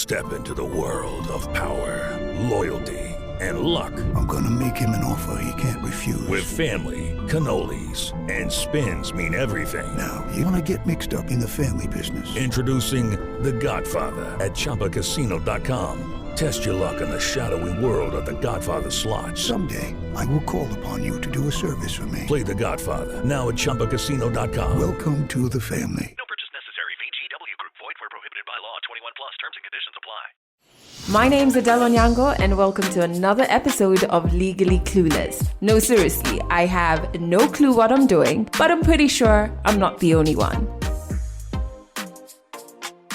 Step into the world of power, loyalty, and luck. I'm gonna make him an offer he can't refuse. With family, cannolis, and spins mean everything. Now, you wanna get mixed up in the family business. Introducing The Godfather at ChumbaCasino.com. Test your luck in the shadowy world of The Godfather slot. Someday, I will call upon you to do a service for me. Play The Godfather now at ChumbaCasino.com. Welcome to the family. No purchase necessary. VGW Group. Void where prohibited by law. 21 plus. Terms and conditions apply. My name's Adele Onyango, and welcome to another episode of Legally Clueless. No, seriously, I have no clue what I'm doing, but I'm pretty sure I'm not the only one.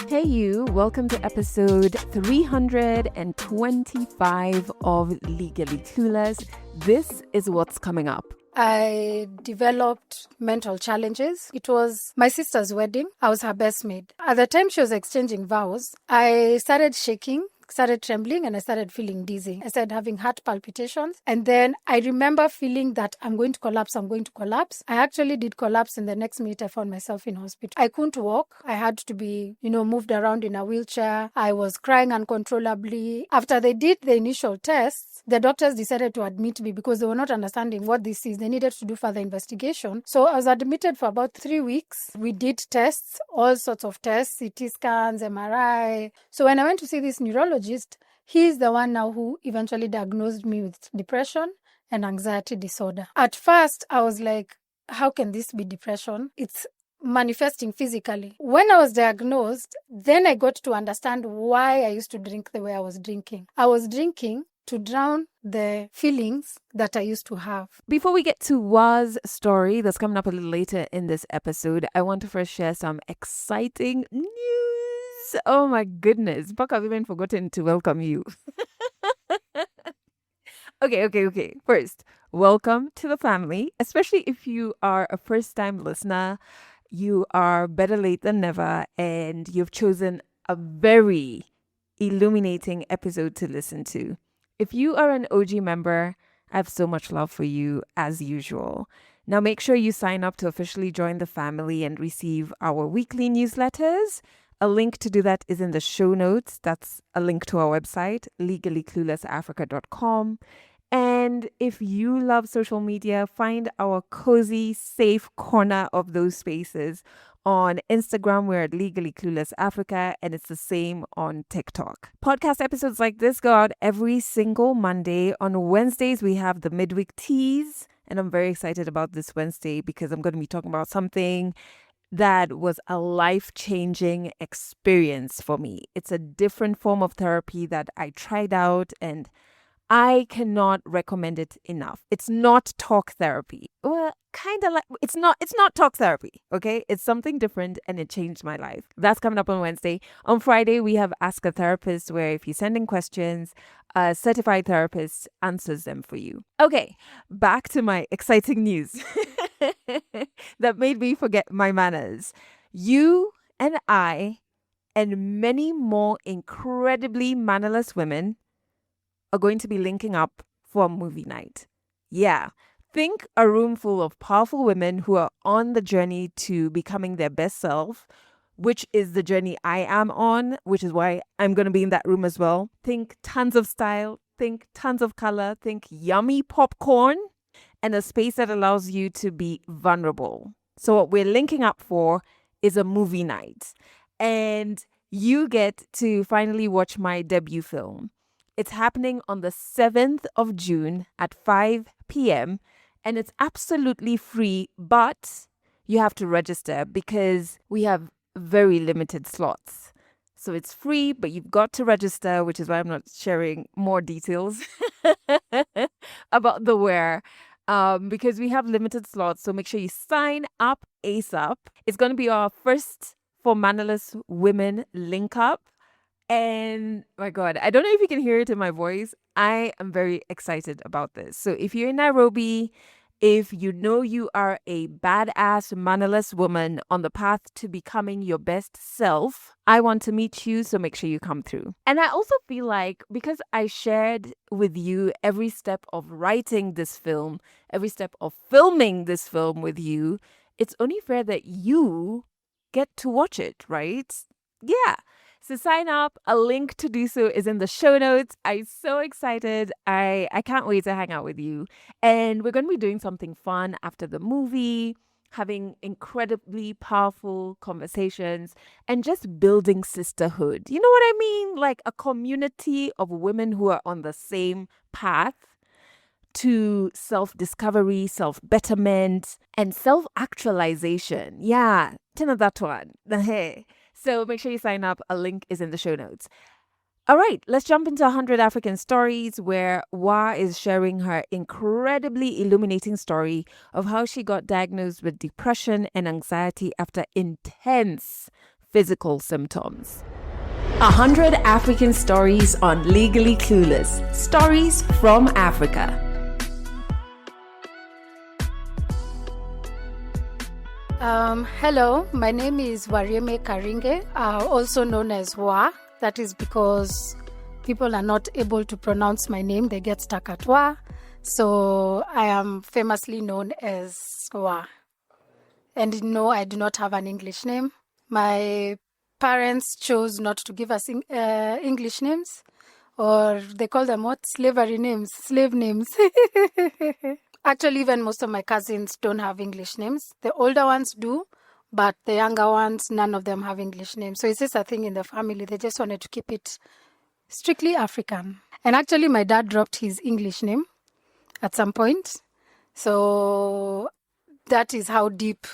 Hey you, welcome to episode 325 of Legally Clueless. This is what's coming up. I developed mental challenges. It was my sister's wedding. I was her best maid. At the time she was exchanging vows, I started shaking, started trembling, and I started feeling dizzy. I started having heart palpitations. And then I remember feeling that I'm going to collapse. I actually did collapse, and the next minute I found myself in hospital. I couldn't walk. I had to be, moved around in a wheelchair. I was crying uncontrollably. After they did the initial tests, the doctors decided to admit me because they were not understanding what this is. They needed to do further investigation. So I was admitted for about 3 weeks. We did tests, all sorts of tests, CT scans, MRI. So when I went to see this neurologist, he's the one now who eventually diagnosed me with depression and anxiety disorder. At first, I was like, how can this be depression? It's manifesting physically. When I was diagnosed, then I got to understand why I used to drink the way I was drinking. I was drinking to drown the feelings that I used to have. Before we get to Wa's story that's coming up a little later in this episode, I want to first share some exciting news. Oh my goodness, Buck, I've even forgotten to welcome you. Okay. First, welcome to the family, especially if you are a first-time listener. You are better late than never, and you've chosen a very illuminating episode to listen to. If you are an OG member, I have so much love for you as usual. Now make sure you sign up to officially join the family and receive our weekly newsletters. A link to do that is in the show notes. That's a link to our website, legallycluelessafrica.com. And if you love social media, find our cozy, safe corner of those spaces. On Instagram, we're at Legally Clueless Africa, and it's the same on TikTok. Podcast episodes like this go out every single Monday. On Wednesdays, we have the midweek tease, and I'm very excited about this Wednesday because I'm going to be talking about something that was a life-changing experience for me. It's a different form of therapy that I tried out, and I cannot recommend it enough. It's not talk therapy. Well, kind of like, it's not talk therapy, okay? It's something different, and it changed my life. That's coming up on Wednesday. On Friday, we have Ask a Therapist, where if you send in questions, a certified therapist answers them for you. Okay, back to my exciting news that made me forget my manners. You and I and many more incredibly mannerless women are going to be linking up for a movie night. Yeah, think a room full of powerful women who are on the journey to becoming their best self, which is the journey I am on, which is why I'm going to be in that room as well. Think tons of style, think tons of color, think yummy popcorn, and a space that allows you to be vulnerable. So what we're linking up for is a movie night. And you get to finally watch my debut film. It's happening on the 7th of June at 5 p.m. and it's absolutely free, but you have to register because we have very limited slots. So it's free, but you've got to register, which is why I'm not sharing more details about the where, because we have limited slots. So make sure you sign up ASAP. It's going to be our first for mannerless women link up. And my God, I don't know if you can hear it in my voice. I am very excited about this. So if you're in Nairobi, if you know you are a badass, mannerless woman on the path to becoming your best self, I want to meet you. So make sure you come through. And I also feel like because I shared with you every step of writing this film, every step of filming this film with you, it's only fair that you get to watch it, right? Yeah. So sign up. A link to do so is in the show notes. I'm so excited. I can't wait to hang out with you. And we're going to be doing something fun after the movie, having incredibly powerful conversations, and just building sisterhood. You know what I mean? Like a community of women who are on the same path to self-discovery, self-betterment, and self-actualization. Yeah, that one. Hey. So make sure you sign up. A link is in the show notes. All right, let's jump into 100 African Stories, where Wa is sharing her incredibly illuminating story of how she got diagnosed with depression and anxiety after intense physical symptoms. 100 African Stories on Legally Clueless. Stories from Africa. Hello, my name is Wariimi Karinge, also known as Wa. That is because people are not able to pronounce my name. They get stuck at Wa. So I am famously known as Wa. And no, I do not have an English name. My parents chose not to give us English names, or they call them what? Slave names. Actually, even most of my cousins don't have English names. The older ones do, but the younger ones, none of them have English names. So it's just a thing in the family. They just wanted to keep it strictly African. And actually, my dad dropped his English name at some point. So that is how deep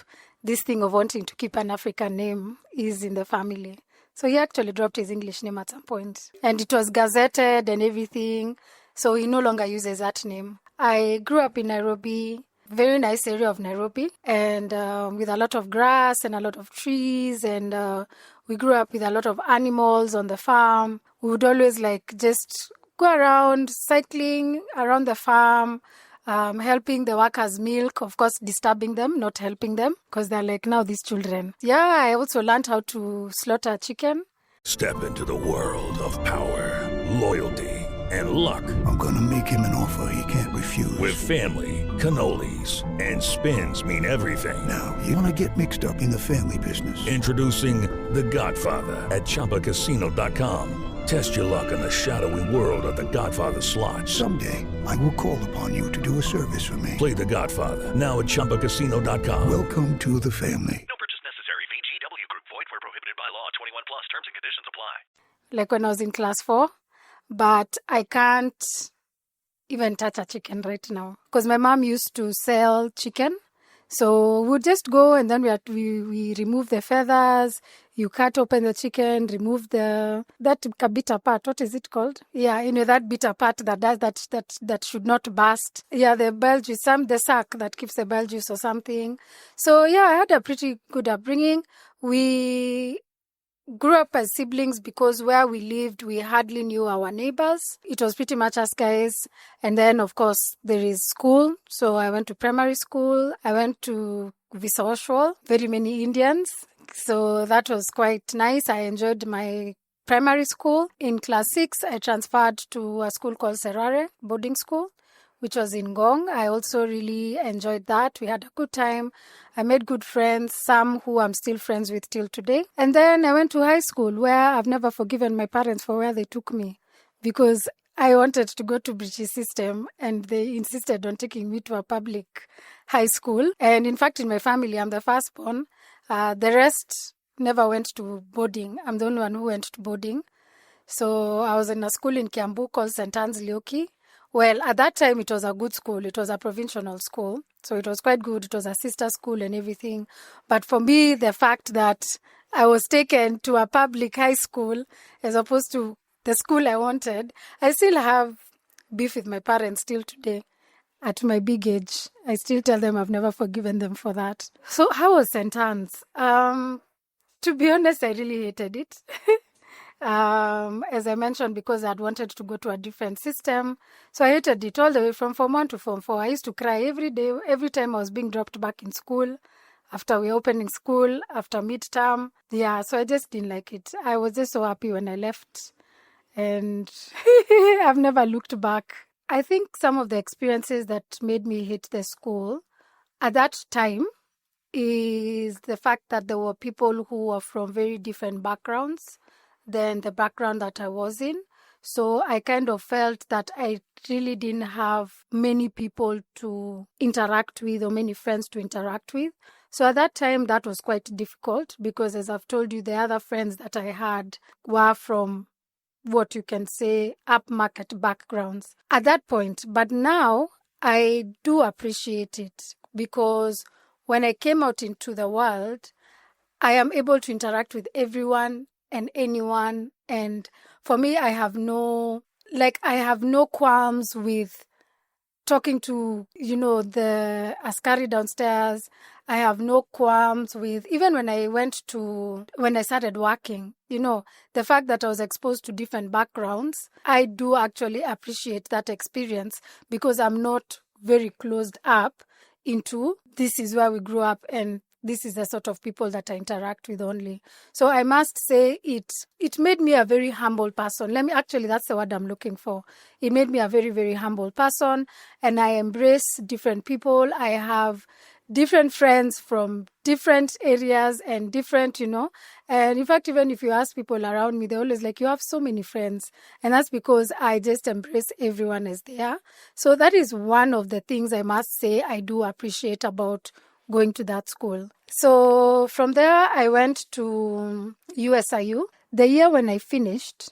this thing of wanting to keep an African name is in the family. So he actually dropped his English name at some point. And it was gazetted and everything. So he no longer uses that name. I grew up in Nairobi, very nice area of Nairobi, and with a lot of grass and a lot of trees. And we grew up with a lot of animals on the farm. We would always just go around, cycling around the farm, helping the workers milk, of course, disturbing them, not helping them, because they're now these children. Yeah, I also learned how to slaughter chicken. Step into the world of power, loyalty, and luck. I'm gonna make him an offer he can't refuse. With family, cannolis, and spins mean everything. Now, you wanna get mixed up in the family business. Introducing The Godfather at ChumbaCasino.com. Test your luck in the shadowy world of The Godfather slot. Someday, I will call upon you to do a service for me. Play The Godfather now at ChumbaCasino.com. Welcome to the family. No purchase necessary. VGW Group. Void where prohibited by law. 21 plus. Terms and conditions apply. Like when I was in class 4. But I can't even touch a chicken right now because my mom used to sell chicken. So we'd just go and then we remove the feathers. You cut open the chicken, remove that bitter part. What is it called? Yeah, that bitter part that should not burst. Yeah, the bile juice, the sac that keeps the bile juice or something. So yeah, I had a pretty good upbringing. We grew up as siblings because where we lived, we hardly knew our neighbors. It was pretty much us guys. And then, of course, there is school. So I went to primary school. I went to Visaoshwal, very many Indians. So that was quite nice. I enjoyed my primary school. In class 6, I transferred to a school called Serare Boarding School, which was in Ngong. I also really enjoyed that. We had a good time. I made good friends, some who I'm still friends with till today. And then I went to high school where I've never forgiven my parents for where they took me because I wanted to go to British system and they insisted on taking me to a public high school. And in fact, in my family, I'm the firstborn. The rest never went to boarding. I'm the only one who went to boarding. So I was in a school in Kiambu called St. Anne's Leoki. Well, at that time, it was a good school. It was a provincial school. So it was quite good. It was a sister school and everything. But for me, the fact that I was taken to a public high school as opposed to the school I wanted, I still have beef with my parents till today. At my big age, I still tell them I've never forgiven them for that. So how was St. Anne's? To be honest, I really hated it. As I mentioned, because I'd wanted to go to a different system. So I hated it all the way from Form 1 to Form 4. I used to cry every day, every time I was being dropped back in school, after we were opening school, after midterm. Yeah, so I just didn't like it. I was just so happy when I left. And I've never looked back. I think some of the experiences that made me hate the school at that time is the fact that there were people who were from very different backgrounds than the background that I was in. So I kind of felt that I really didn't have many people to interact with or many friends to interact with. So at that time, that was quite difficult because, as I've told you, the other friends that I had were from what you can say upmarket backgrounds at that point. But now I do appreciate it because when I came out into the world, I am able to interact with everyone and anyone. And for me, I have no qualms with talking to, the askari downstairs. I have no qualms with, even when I started working, the fact that I was exposed to different backgrounds, I do actually appreciate that experience because I'm not very closed up into this is where we grew up and this is the sort of people that I interact with only. So I must say it made me a very humble person. That's the word I'm looking for. It made me a very, very humble person, and I embrace different people. I have different friends from different areas and different, and in fact, even if you ask people around me, they're always like, you have so many friends. And that's because I just embrace everyone as they are. So that is one of the things I must say I do appreciate about going to that school. So from there, I went to USIU. The year when I finished,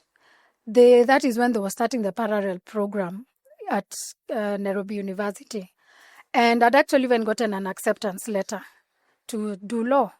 that is when they were starting the parallel program at Nairobi University. And I'd actually even gotten an acceptance letter to do law.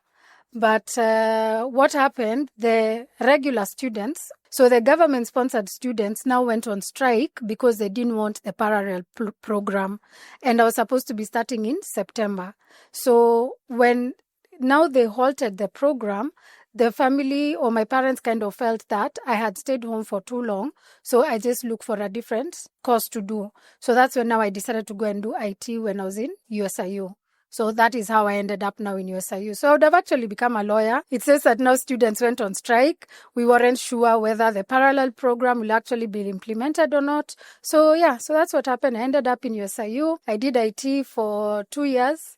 But what happened, the regular students, so the government-sponsored students now went on strike because they didn't want the parallel program. And I was supposed to be starting in September. So when now they halted the program, the family or my parents kind of felt that I had stayed home for too long. So I just looked for a different course to do. So that's when now I decided to go and do IT when I was in USIU. So that is how I ended up now in USIU. So I would have actually become a lawyer. It says that now students went on strike. We weren't sure whether the parallel program will actually be implemented or not. So so that's what happened. I ended up in USIU. I did IT for 2 years,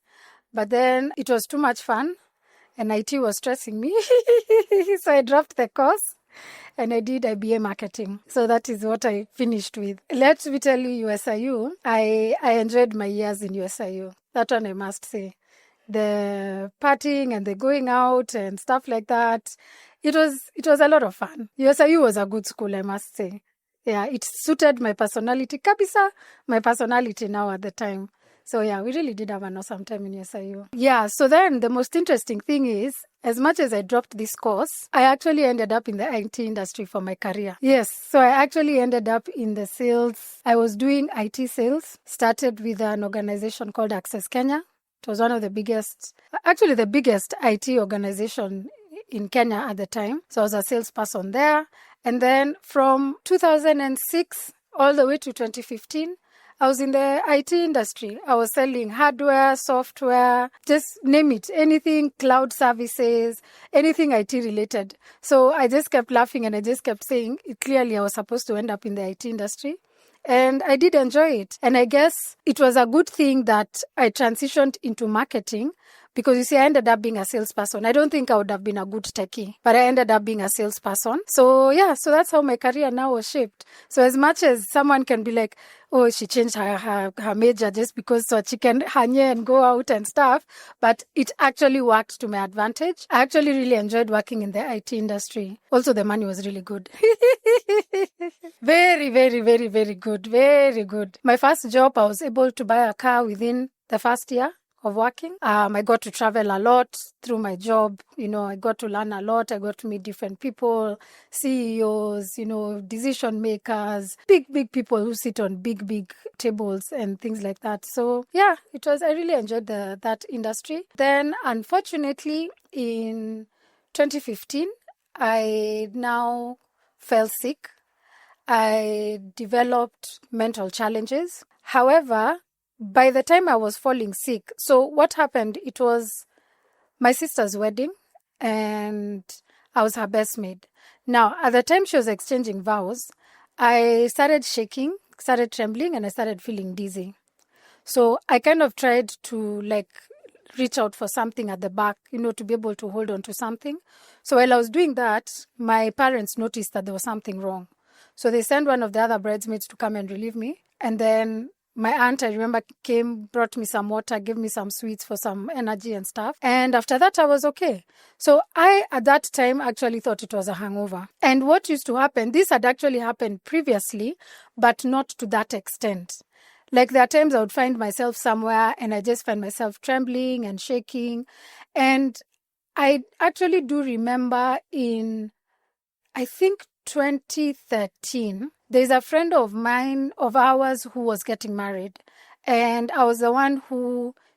but then it was too much fun and IT was stressing me. So I dropped the course and I did IBA marketing. So that is what I finished with. Let me tell you, USIU, I enjoyed my years in USIU. That one I must say. The partying and the going out and stuff like that. It was a lot of fun. USIU was a good school, I must say. Yeah, it suited my personality. Kabisa, my personality now at the time. So we really did have an awesome time in USIU. Yeah, so then the most interesting thing is, as much as I dropped this course, I actually ended up in the IT industry for my career. Yes, so I actually ended up in the sales. I was doing IT sales, started with an organization called Access Kenya. It was one of the biggest IT organization in Kenya at the time. So I was a salesperson there. And then from 2006 all the way to 2015, I was in the IT industry. I was selling hardware, software, just name it, anything, cloud services, anything IT related. So I just kept laughing and I just kept saying, clearly I was supposed to end up in the IT industry. And I did enjoy it. And I guess it was a good thing that I transitioned into marketing because, you see, I ended up being a salesperson. I don't think I would have been a good techie, but I ended up being a salesperson. So, so that's how my career now was shaped. So as much as someone can be like, oh, she changed her major just because so she can hanye and go out and stuff, but it actually worked to my advantage. I actually really enjoyed working in the IT industry. Also, the money was really good. Very, very, very, very good. Very good. My first job, I was able to buy a car within the first year of working. I got to travel a lot through my job. I got to learn a lot. I got to meet different people, CEOs, decision makers, big people who sit on big tables and things like that. So I really enjoyed that industry. Then unfortunately in 2015, I now fell sick. I developed mental challenges. However, by the time I was falling sick, so what happened, it was my sister's wedding and I was her best maid. Now, at the time she was exchanging vows, I started shaking, started trembling, and I started feeling dizzy. So I kind of tried to reach out for something at the back, to be able to hold on to something. So while I was doing that, my parents noticed that there was something wrong. So they sent one of the other bridesmaids to come and relieve me. And then my aunt, I remember, came, brought me some water, gave me some sweets for some energy and stuff. And after that, I was okay. So I, at that time, actually thought it was a hangover. And what used to happen, this had actually happened previously, but not to that extent. Like there are times I would find myself somewhere and I just find myself trembling and shaking. And I actually do remember in, I think, 2013, there's a friend of ours who was getting married. And I was the one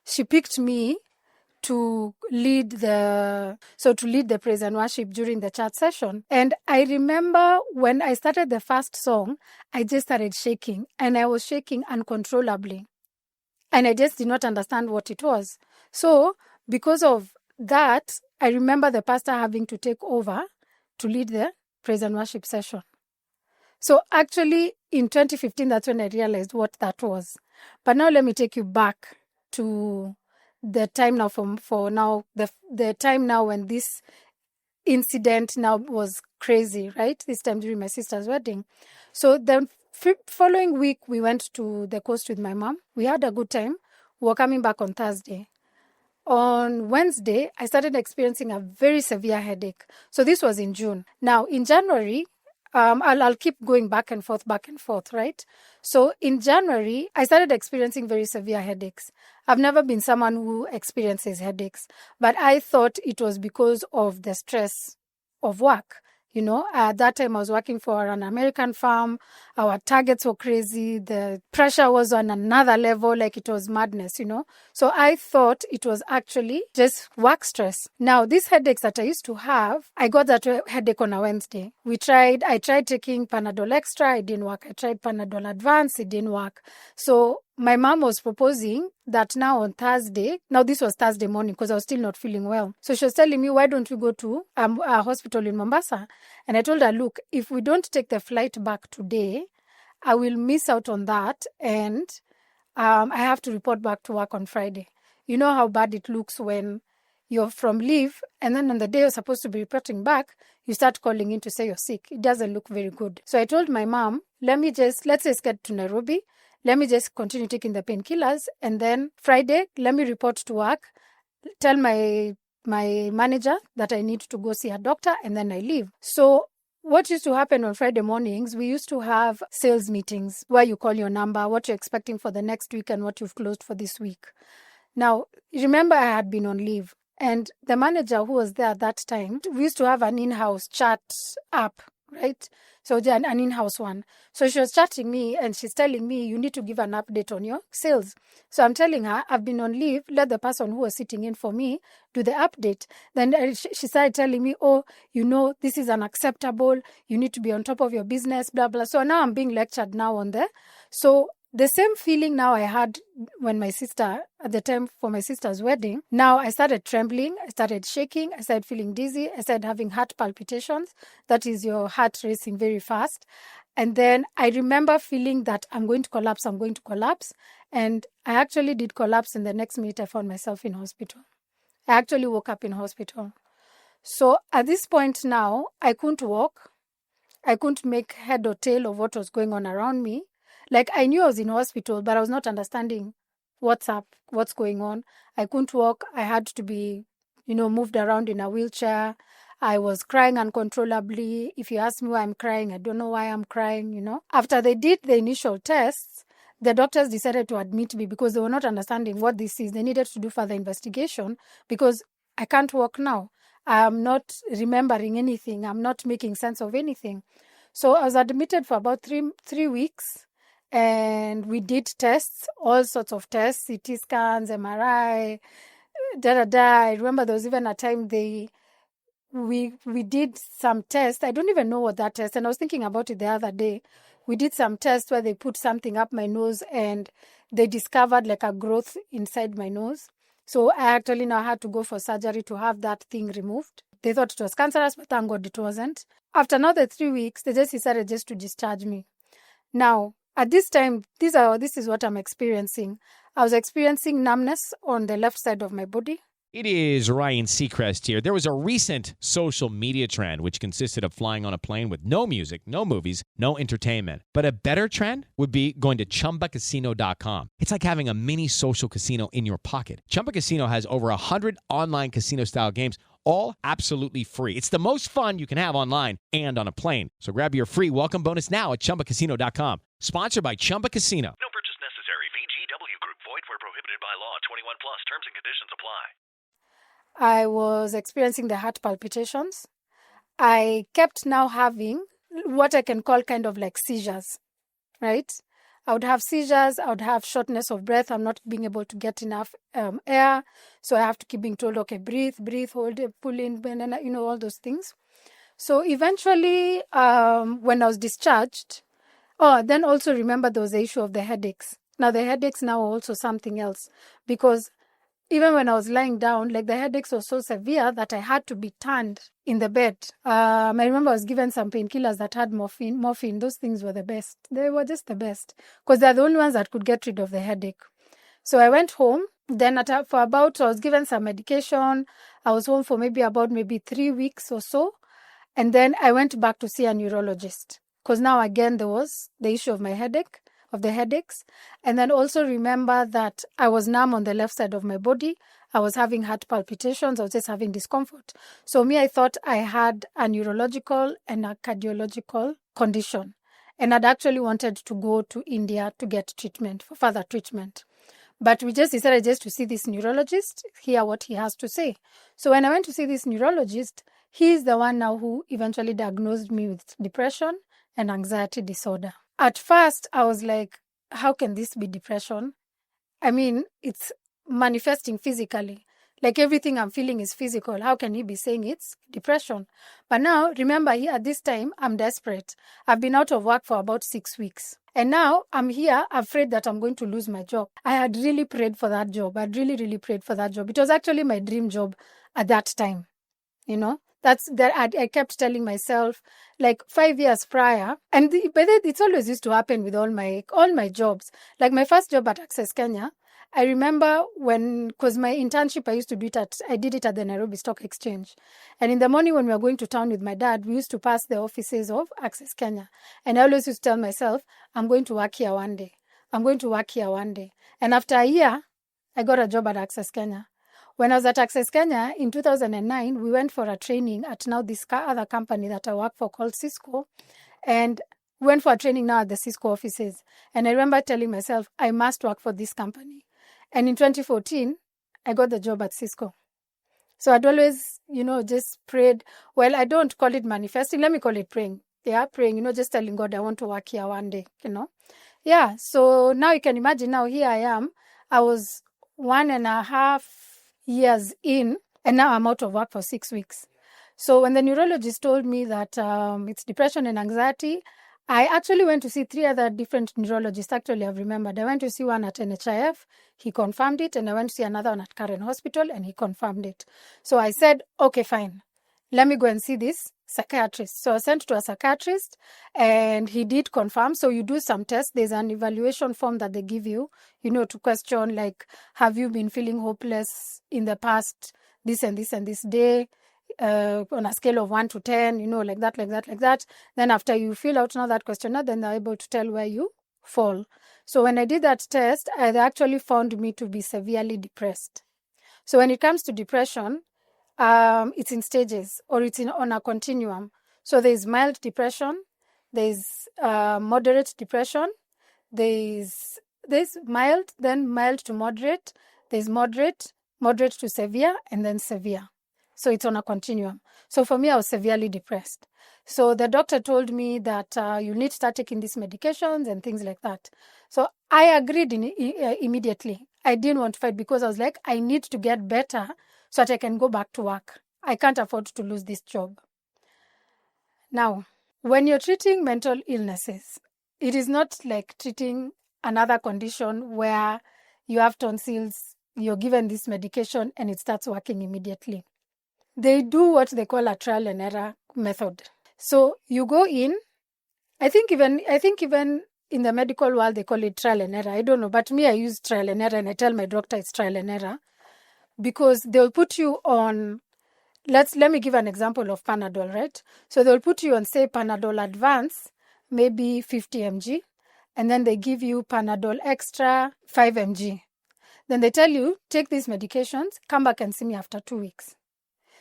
she picked me to lead the praise and worship during the church session. And I remember when I started the first song, I just started shaking, and I was shaking uncontrollably. And I just did not understand what it was. So because of that, I remember the pastor having to take over to lead the praise and worship session. So actually in 2015, that's when I realized what that was. But now let me take you back to the time now the time now when this incident now was crazy, right? This time during my sister's wedding. So the following week, we went to the coast with my mom. We had a good time. We were coming back on Thursday. On Wednesday, I started experiencing a very severe headache. So this was in June. Now, in January, I'll keep going back and forth, right? So in January, I started experiencing very severe headaches. I've never been someone who experiences headaches, but I thought it was because of the stress of work. At that time I was working for an American firm. Our targets were crazy. The pressure was on another level, like it was madness, So I thought it was actually just work stress. Now, these headaches that I used to have, I got that headache on a Wednesday. I tried taking Panadol Extra, it didn't work. I tried Panadol Advance, it didn't work. So my mom was proposing that now on Thursday, now this was Thursday morning because I was still not feeling well. So she was telling me, why don't we go to a hospital in Mombasa? And I told her, look, if we don't take the flight back today, I will miss out on that. And I have to report back to work on Friday. You know how bad it looks when you're from leave and then on the day you're supposed to be reporting back, you start calling in to say you're sick. It doesn't look very good. So I told my mom, let's just get to Nairobi. Let me just continue taking the painkillers. And then Friday, let me report to work, tell my manager that I need to go see a doctor, and then I leave. So what used to happen on Friday mornings, we used to have sales meetings where you call your number, what you're expecting for the next week and what you've closed for this week. Now, remember I had been on leave, and the manager who was there at that time, we used to have an in-house chat app, right? So an in-house one. So she was chatting me and she's telling me, you need to give an update on your sales. So I'm telling her, I've been on leave. Let the person who was sitting in for me do the update. Then she started telling me, this is unacceptable. You need to be on top of your business, blah, blah. So now I'm being lectured now on there. So the same feeling now I had when my sister, at the time for my sister's wedding, now I started trembling, I started shaking, I started feeling dizzy, I started having heart palpitations. That is your heart racing very fast. And then I remember feeling that I'm going to collapse. And I actually did collapse. And the next minute I found myself in hospital. I actually woke up in hospital. So at this point now, I couldn't walk. I couldn't make head or tail of what was going on around me. Like I knew I was in hospital, but I was not understanding what's up, what's going on. I couldn't walk. I had to be, moved around in a wheelchair. I was crying uncontrollably. If you ask me why I'm crying, I don't know why I'm crying, After they did the initial tests, the doctors decided to admit me because they were not understanding what this is. They needed to do further investigation because I can't walk now. I'm not remembering anything. I'm not making sense of anything. So I was admitted for about three weeks. And we did tests, all sorts of tests, CT scans, MRI, I remember there was even a time we did some tests. I don't even know what that test, and I was thinking about it the other day. We did some tests where they put something up my nose and they discovered like a growth inside my nose. So I actually now had to go for surgery to have that thing removed. They thought it was cancerous, but thank God it wasn't. After another 3 weeks, they just decided just to discharge me. Now, At this time, this is what I'm experiencing. I was experiencing numbness on the left side of my body. It is Ryan Seacrest here. There was a recent social media trend which consisted of flying on a plane with no music, no movies, no entertainment. But a better trend would be going to ChumbaCasino.com. It's like having a mini social casino in your pocket. Chumba Casino has over 100 online casino-style games, all absolutely free. It's the most fun you can have online and on a plane. So grab your free welcome bonus now at ChumbaCasino.com. Sponsored by Chumba Casino. No purchase necessary. VGW Group. Void where prohibited by law. 21 plus. Terms and conditions apply. I was experiencing the heart palpitations. I kept now having what I can call kind of like seizures, right? I would have seizures. I would have shortness of breath. I'm not being able to get enough air. So I have to keep being told, okay, breathe, hold it, pull in, all those things. So eventually, when I was discharged, then also remember there was the issue of the headaches. Now the headaches now are also something else, because even when I was lying down, like the headaches were so severe that I had to be turned in the bed. I remember I was given some painkillers that had morphine. Those things were the best. They were just the best because they're the only ones that could get rid of the headache. So I went home. Then I was given some medication. I was home for maybe 3 weeks or so. And then I went back to see a neurologist because now again there was the issue of the headaches. And then also remember that I was numb on the left side of my body. I was having heart palpitations. I was just having discomfort. So I thought I had a neurological and a cardiological condition. And I'd actually wanted to go to India to get treatment, for further treatment. But we just decided to see this neurologist, hear what he has to say. So when I went to see this neurologist, he's the one now who eventually diagnosed me with depression and anxiety disorder. At first, I was like, how can this be depression? I mean, it's manifesting physically. Like everything I'm feeling is physical. How can he be saying it's depression? But now, remember, here at this time, I'm desperate. I've been out of work for about 6 weeks. And now I'm here afraid that I'm going to lose my job. I had really prayed for that job. I'd really, really prayed for that job. It was actually my dream job at that time, I kept telling myself, like 5 years prior, but it's always used to happen with all my jobs. Like my first job at Access Kenya, I remember because my internship, I did it at the Nairobi Stock Exchange. And in the morning when we were going to town with my dad, we used to pass the offices of Access Kenya. And I always used to tell myself, I'm going to work here one day. I'm going to work here one day. And after a year, I got a job at Access Kenya. When I was at Access Kenya in 2009, we went for a training at now this other company that I work for called Cisco. And we went for a training now at the Cisco offices. And I remember telling myself, I must work for this company. And in 2014, I got the job at Cisco. So I'd always, just prayed. Well, I don't call it manifesting. Let me call it praying. Yeah, praying, just telling God, I want to work here one day, Yeah, so now you can imagine now here I am. I was 1.5 years in, and now I'm out of work for 6 weeks. So when the neurologist told me that it's depression and anxiety, I actually went to see 3 other different neurologists. Actually, I've remembered. I went to see one at NHIF, he confirmed it, and I went to see another one at Karen Hospital, and he confirmed it. So I said, okay, fine. Let me go and see this psychiatrist. So I sent to a psychiatrist, and he did confirm. So you do some tests. There's an evaluation form that they give you, to question, like, have you been feeling hopeless in the past, this and this and this day, on a scale of 1 to 10, like that. Then after you fill out now that questionnaire, then they're able to tell where you fall. So when I did that test, they actually found me to be severely depressed. So when it comes to depression, it's in stages, or it's on a continuum. So there's mild depression, there's moderate depression, there's mild, then mild to moderate, there's moderate to severe, and then severe. So it's on a continuum. So for me, I was severely depressed. So the doctor told me that you need to start taking these medications and things like that. So I agreed immediately. I didn't want to fight because I was like, I need to get better so that I can go back to work. I can't afford to lose this job. Now, when you're treating mental illnesses, it is not like treating another condition where you have tonsils, you're given this medication, and it starts working immediately. They do what they call a trial and error method. So you go in. I think even in the medical world, they call it trial and error. I don't know, but me, I use trial and error, and I tell my doctor it's trial and error because they'll put you on, let me give an example of Panadol, right? So they'll put you on, say, Panadol Advance, maybe 50 mg, and then they give you Panadol Extra 5 mg. Then they tell you, take these medications, come back and see me after 2 weeks.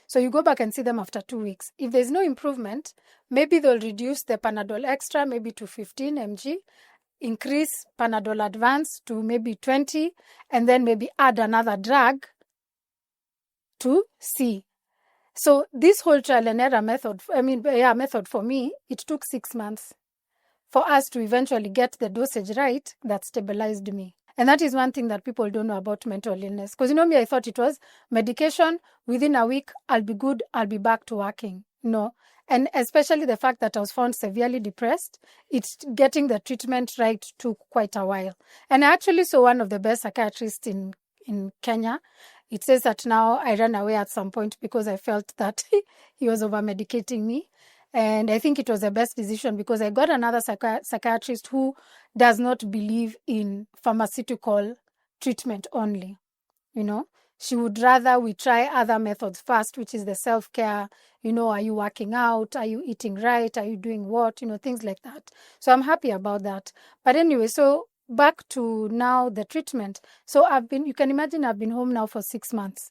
So you go back and see them after 2 weeks. If there's no improvement, maybe they'll reduce the Panadol Extra maybe to 15 mg, increase Panadol Advance to maybe 20, and then maybe add another drug to see. So this whole trial and error method for me, it took 6 months for us to eventually get the dosage right that stabilized me. And that is one thing that people don't know about mental illness. Because me, I thought it was medication, within a week, I'll be good, I'll be back to working. No. And especially the fact that I was found severely depressed, it's getting the treatment right took quite a while. And I actually saw one of the best psychiatrists in Kenya. It says that now I ran away at some point because I felt that he was over-medicating me. And I think it was the best decision because I got another psychiatrist who does not believe in pharmaceutical treatment only. She would rather we try other methods first, which is the self-care. Are you working out? Are you eating right? Are you doing what? Things like that. So I'm happy about that. But anyway, so back to now the treatment. So you can imagine I've been home now for 6 months.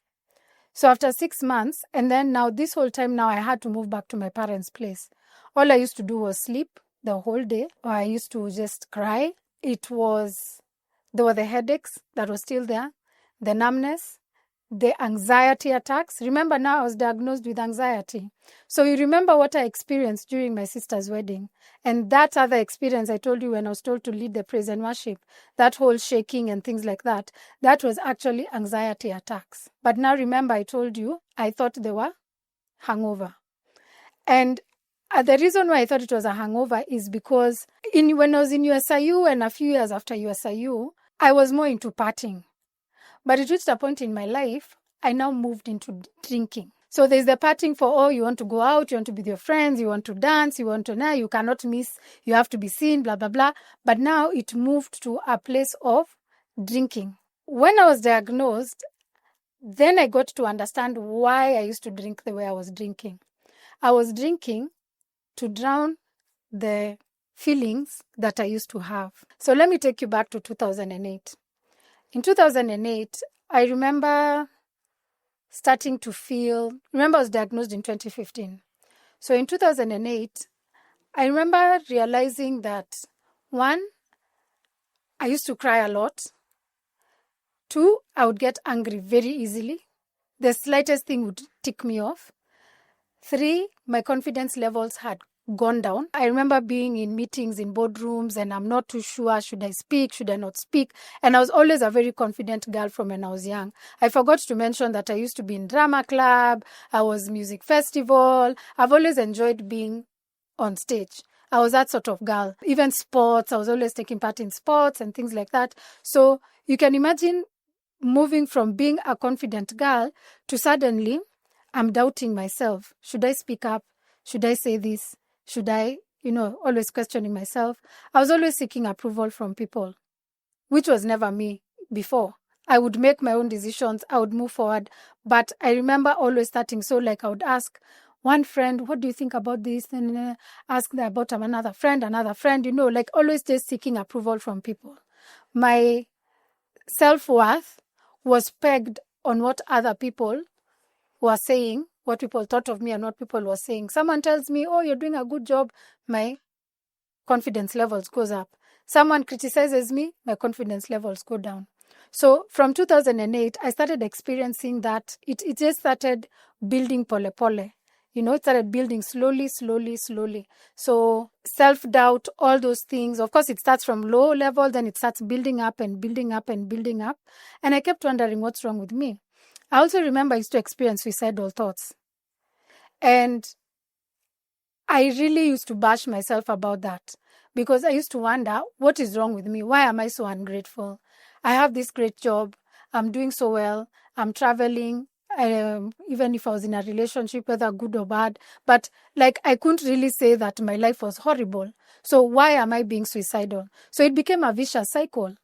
So after 6 months, and then now this whole time now I had to move back to my parents' place. All I used to do was sleep the whole day, or I used to just cry. There were the headaches that were still there, the numbness, the anxiety attacks. Remember now I was diagnosed with anxiety. So you remember what I experienced during my sister's wedding. And that other experience I told you when I was told to lead the praise and worship, that whole shaking and things like that, that was actually anxiety attacks. But now remember I told you, I thought they were hangover. And the reason why I thought it was a hangover is because when I was in USIU and a few years after USIU, I was more into partying. But it reached a point in my life, I now moved into drinking. So there's the partying for, you want to go out, you want to be with your friends, you want to dance, you cannot miss, you have to be seen, blah, blah, blah. But now it moved to a place of drinking. When I was diagnosed, then I got to understand why I used to drink the way I was drinking. I was drinking to drown the feelings that I used to have. So let me take you back to 2008. In 2008, I remember starting to I was diagnosed in 2015. So in 2008, I remember realizing that, 1, I used to cry a lot. 2, I would get angry very easily. The slightest thing would tick me off. 3, my confidence levels had gone down. I remember being in meetings in boardrooms and I'm not too sure, should I speak, should I not speak? And I was always a very confident girl from when I was young. I forgot to mention that I used to be in drama club, I was music festival. I've always enjoyed being on stage. I was that sort of girl. Even sports, I was always taking part in sports and things like that. So you can imagine moving from being a confident girl to suddenly I'm doubting myself. Should I speak up? Should I say this? Should I, always questioning myself. I was always seeking approval from people, which was never me before. I would make my own decisions. I would move forward. But I remember always starting. So I would ask one friend, what do you think about this? And ask about another friend, always just seeking approval from people. My self-worth was pegged on what other people were saying, what people thought of me and what people were saying. Someone tells me, you're doing a good job, my confidence levels goes up. Someone criticizes me, my confidence levels go down. So from 2008, I started experiencing that. It just started building pole. It started building slowly. So self-doubt, all those things. Of course, it starts from low level, then it starts building up. And I kept wondering what's wrong with me. I also remember I used to experience suicidal thoughts. And I really used to bash myself about that because I used to wonder, what is wrong with me? Why am I so ungrateful? I have this great job. I'm doing so well. I'm traveling. even if I was in a relationship, whether good or bad. But like, I couldn't really say that my life was horrible. So why am I being suicidal? So it became a vicious cycle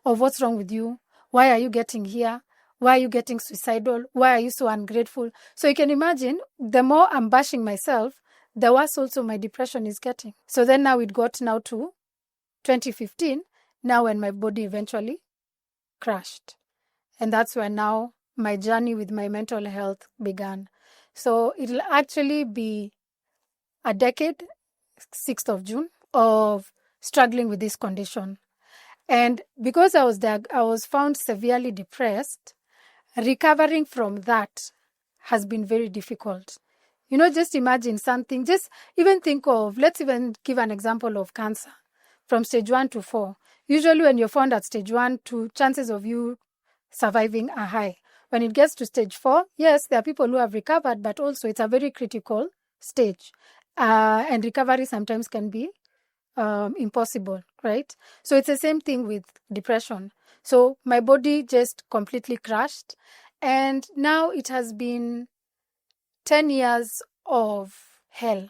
of what's wrong with you? Why are you getting here? Why are you getting suicidal? Why are you so ungrateful? So you can imagine, the more I'm bashing myself, the worse also my depression is getting. So then now it got now to 2015, now when my body eventually crashed. And that's when now my journey with my mental health began. So it'll actually be a decade, 6th of June, of struggling with this condition. And because I was found severely depressed, recovering from that has been very difficult. Just imagine something, just even think of, let's even give an example of cancer from stage 1 to 4. Usually when you're found at stage 1, 2, chances of you surviving are high. When it gets to stage 4, yes, there are people who have recovered, but also it's a very critical stage. And recovery sometimes can be impossible, right? So it's the same thing with depression. So my body just completely crashed. And now it has been 10 years of hell.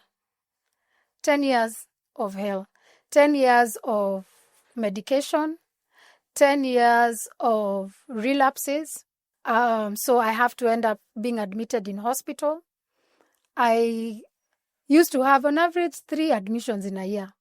10 years of hell. 10 years of medication. 10 years of relapses. So I have to end up being admitted in hospital. I used to have on average 3 admissions in a year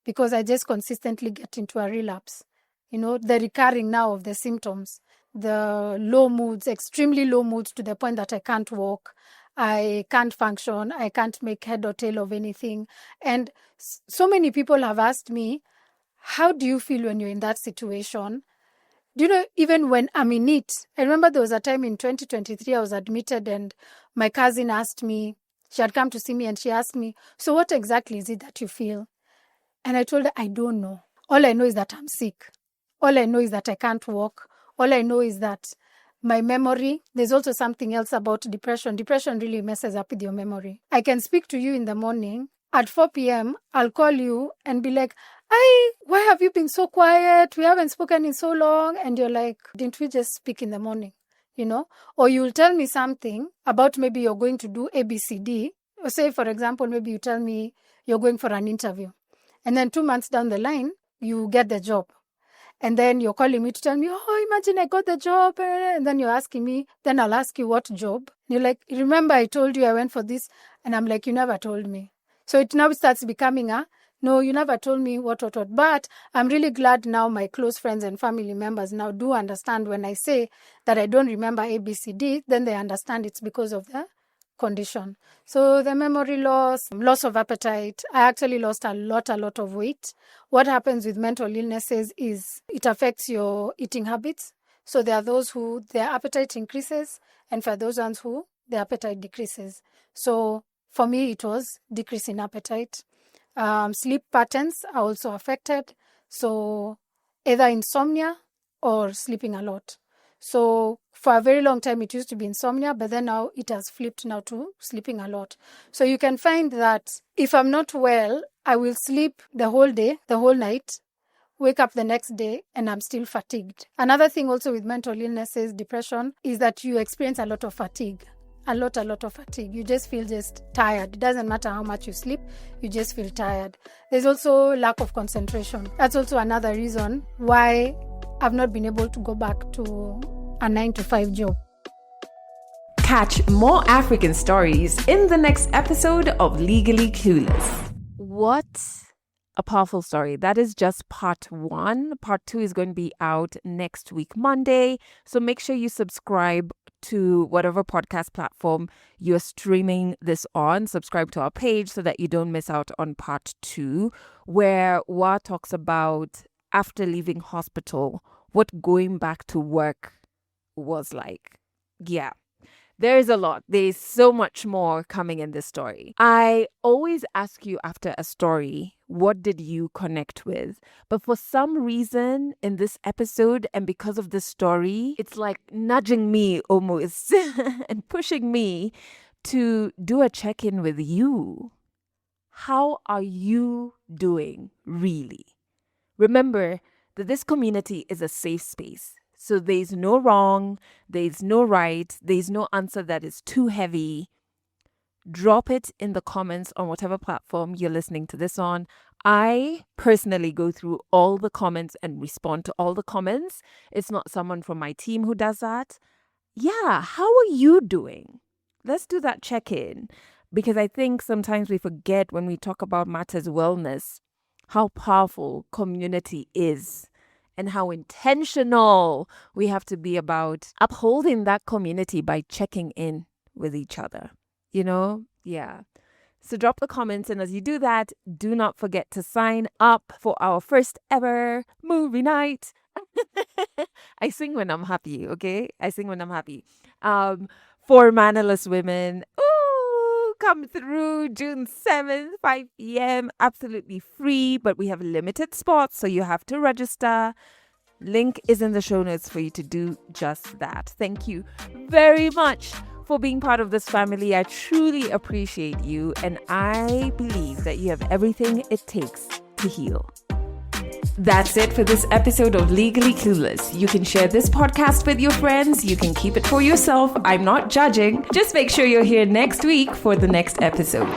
because I just consistently get into a relapse. The recurring now of the symptoms, the low moods, extremely low moods to the point that I can't walk, I can't function, I can't make head or tail of anything. And so many people have asked me, how do you feel when you're in that situation? Do you know, even when I'm in it, I remember there was a time in 2023 I was admitted and my cousin asked me, she had come to see me and she asked me, so what exactly is it that you feel? And I told her, I don't know. All I know is that I'm sick. All I know is that I can't walk. All I know is that my memory, there's also something else about depression. Depression really messes up with your memory. I can speak to you in the morning. At 4 p.m., I'll call you and be like, why have you been so quiet? We haven't spoken in so long. And you're like, didn't we just speak in the morning? Or you'll tell me something about maybe you're going to do ABCD. Or say, for example, maybe you tell me you're going for an interview. And then 2 months down the line, you get the job. And then you're calling me to tell me, oh, imagine I got the job. And then you're asking me, then I'll ask you what job. And you're like, remember I told you I went for this? And I'm like, you never told me. So it now starts becoming no, you never told me what. But I'm really glad now my close friends and family members now do understand when I say that I don't remember ABCD, then they understand it's because of the condition. So the memory loss of appetite. I actually lost a lot of weight. What happens with mental illnesses is it affects your eating habits. So there are those who their appetite increases, and for those ones who their appetite decreases. So for me, it was decrease in appetite. Sleep patterns are also affected. So either insomnia or sleeping a lot. So for a very long time, it used to be insomnia, but then now it has flipped now to sleeping a lot. So you can find that if I'm not well, I will sleep the whole day, the whole night, wake up the next day, and I'm still fatigued. Another thing also with mental illnesses, depression, is that you experience a lot of fatigue. A lot of fatigue. You just feel just tired. It doesn't matter how much you sleep, you just feel tired. There's also lack of concentration. That's also another reason why I've not been able to go back to a 9-to-5 job. Catch more African stories in the next episode of Legally Clueless. What a powerful story. That is just part 1. Part 2 is going to be out next week, Monday. So make sure you subscribe to whatever podcast platform you're streaming this on. Subscribe to our page so that you don't miss out on part 2, where Wa talks about after leaving hospital, what going back to work was like. Yeah. There's a lot. There's so much more coming in this story. I always ask you after a story, what did you connect with? But for some reason in this episode and because of this story, it's like nudging me almost and pushing me to do a check-in with you. How are you doing really? Remember that this community is a safe space. So there's no wrong, there's no right, there's no answer that is too heavy. Drop it in the comments on whatever platform you're listening to this on. I personally go through all the comments and respond to all the comments. It's not someone from my team who does that. Yeah, how are you doing? Let's do that check-in, because I think sometimes we forget when we talk about matters wellness, how powerful community is and how intentional we have to be about upholding that community by checking in with each other. Yeah. So drop the comments, and as you do that, do not forget to sign up for our first ever movie night. I sing when I'm happy, okay? I sing when I'm happy. For mannerless women. Ooh, come through June 7th, 5 p.m. Absolutely free, but we have limited spots, so you have to register. Link is in the show notes for you to do just that. Thank you very much for being part of this family. I truly appreciate you, and I believe that you have everything it takes to heal. That's it for this episode of Legally Clueless. You can share this podcast with your friends. You can keep it for yourself. I'm not judging. Just make sure you're here next week for the next episode.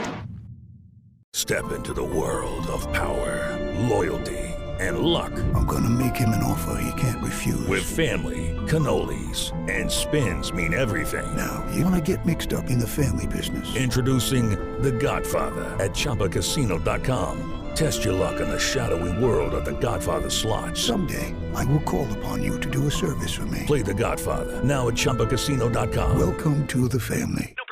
Step into the world of power, loyalty, and luck. I'm gonna make him an offer he can't refuse. With family, cannolis, and spins mean everything. Now, you wanna get mixed up in the family business. Introducing The Godfather at ChumbaCasino.com. Test your luck in the shadowy world of The Godfather slot. Someday, I will call upon you to do a service for me. Play The Godfather now at ChumbaCasino.com. Welcome to the family. No